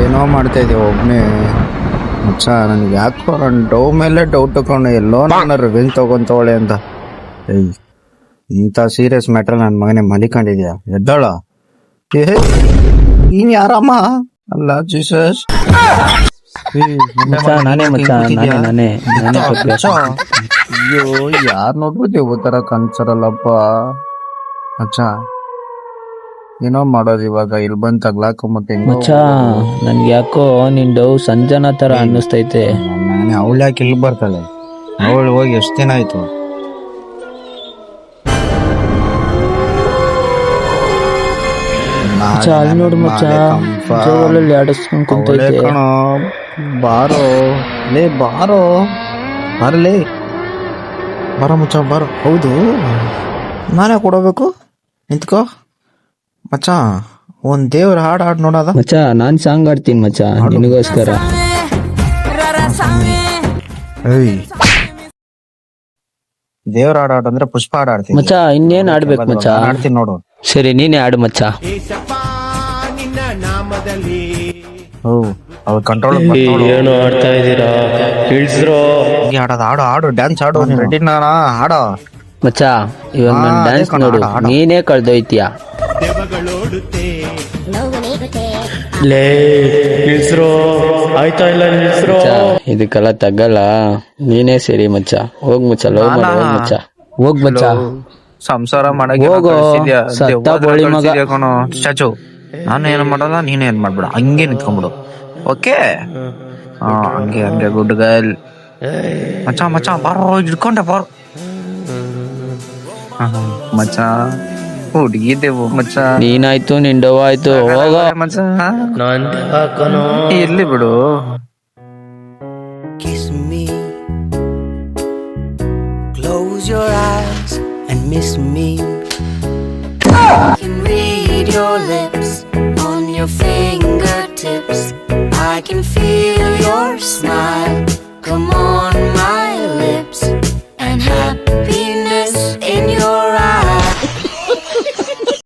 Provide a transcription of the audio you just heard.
ಏನೋ ಮಾಡ್ತಾ ಇದೀವಿ ಒಬ್ಬನೇ ಮಚ್ಚ. ನನಗೆ ಯಾಕೋ ನನ್ನ ಡವ್ ಮೇಲೆ ಡೌಟ್ ತಗೊಂಡು ಎಲ್ಲೋ ನನ್ನ ರಿವೆಂಜ್ ತಗೊಂತವಳೆ ಅಂತ. ಏಯ್, ಇಂಥ ಸೀರಿಯಸ್ ಮ್ಯಾಟ್ರ್ ನನ್ನ ಮಗನೇ ಮಲಿಕೊಂಡಿದ್ಯಾ? ಎದ್ದಾಳ. ನೀನ್ ಯಾರಮ್ಮ? ಅಲ್ಲ ಜೀಸಸ್. ನಾನೇ ಮಚ್ಚ, ನಾನೇ ಅಯ್ಯೋ, ಯಾರ್ ನೋಡ್ಬೋದು ತರ ಕನ್ಸರಲ್ಲಪ್ಪ ಮಚ್ಚ. ಏನೋ ಮಾಡೋದು ಇವಾಗ. ಇಲ್ಲಿ ಬಂದ್ ತಗ್ಲಾಕೊಂಬತ್ತೆ ಮಚ್ಚ. ನನ್ಗೆ ಯಾಕೋ ನಿನ್ ಡವ್ ಸಂಜನಾ ತರ ಅನ್ನಿಸ್ತೈತೆ. ನಾನೇ ಅವಳು ಯಾಕೆ ಇಲ್ಲಿ ಬರ್ತಾಳೆ? ಅವಳು ಹೋಗಿ ಎಷ್ಟು ದಿನ ಆಯ್ತು? ಮಚ್ಚ ಅಲ್ಲಿ ನೋಡು ಮಚ್ಚ, ಜೋರಲ್ಲಿ ಆಡಿಸ್ಕೊಂಡ್ ಕುಂತೈತೆ. ಕಣೋ, ಬಾರೋ ಲೇ, ಬಾರೋ ಬರಲೇ, ಬರೋ ಮಚ್ಚ ಬಾರೋ. ಹೌದು, ನಾನೇ ಕೊಡಬೇಕು. ನಿಂತ್ಕೋ ಮಚ್ಚ, ಒಂದ್ ದೇವ್ರ ಹಾಡು ನೋಡೋದ ಮಚ್ಚ. ನಾನ್ ಸಾಂಗ್ ಆಡ್ತೀನಿ ಮಚ್ಚ ನಿನಗೋಸ್ಕರ. ಏಯ್, ದೇವ್ರ ಹಾಡು ಅಂದ್ರೆ ಪುಷ್ಪ ಹಾಡು ಆಡ್ತೀನಿ ಮಚ್ಚ. ಇನ್ನೇನ್ ಆಡ್ಬೇಕು ಮಚ್ಚ? ಆಡ್ತೀನಿ ನೋಡು. ಸರಿ, ನೀನೇ ಆಡು ಮಚ್ಚ. ಅವ್ರು ಕಂಟ್ರೋಲ್ ಏನು ಆಡ್ತಾ ಇದೀರಾ? ಆಡೋದು. ಆಡು ಆಡು, ಡ್ಯಾನ್ಸ್ ಆಡು. ರೆಡಿ ನಾನಾ? ಆಡೋ ಮಚ್ಚ. ಇವಾಗ ನನ್ ಡ್ಯಾನ್ಸ್ ನೋಡು, ನೀನೇ ಕಳ್ದೋಯ್ತೀಯ. ಆಯ್ತಾ ಇಲ್ಲ ಇದಕ್ಕೆಲ್ಲ ತಗಲ್ಲ. ನೀನೇ ಸರಿ ಮಚ್ಚ. ಹೋಗ್ ಮಚ್ಚ, ಲವ್ ಮಾಡ. ಹೋಗ್ ಮಚ್ಚ, ಹೋಗ್ ಮಚ್ಚ. ಸಂಸಾರ ಮಾಡಕ್ಕೆ ಹೋಗೋ ಸತ್ತ ಬೋಳಿ ಮಗ. ಸ್ಟ್ಯಾಚು. ನಾನು ಏನು ಮಾಡೋಲ್ಲ, ನೀನೇನ್ ಮಾಡ್ಬೇಡ, ಹಂಗೆ ನಿಂತ್ಕೊಂಡ್ಬಿಡು. ಓಕೆ, ಹಂಗೆ ಹಂಗೆ ಗುಡ್ ಗರ್ಲ್. ಮಚ್ಚ ಮಚ್ಚ ಬಾರೋ, ಹಿಡ್ಕೊಂಡೆ ಬಾರೋ ಮಚ್ಚ. ಹುಡುಗಿದ್ದೇವು ಮಚ್ಚ. ನೀನಾಯ್ತು, ನಿನ್ ಡವ್ ಆಯ್ತು. ಹೋಗ ಮಚ್ಚ, ಇರ್ಲಿ ಬಿಡು. Kiss me, close your eyes and miss me. I can read your lips on your fingertips. I can feel your smile. Come on.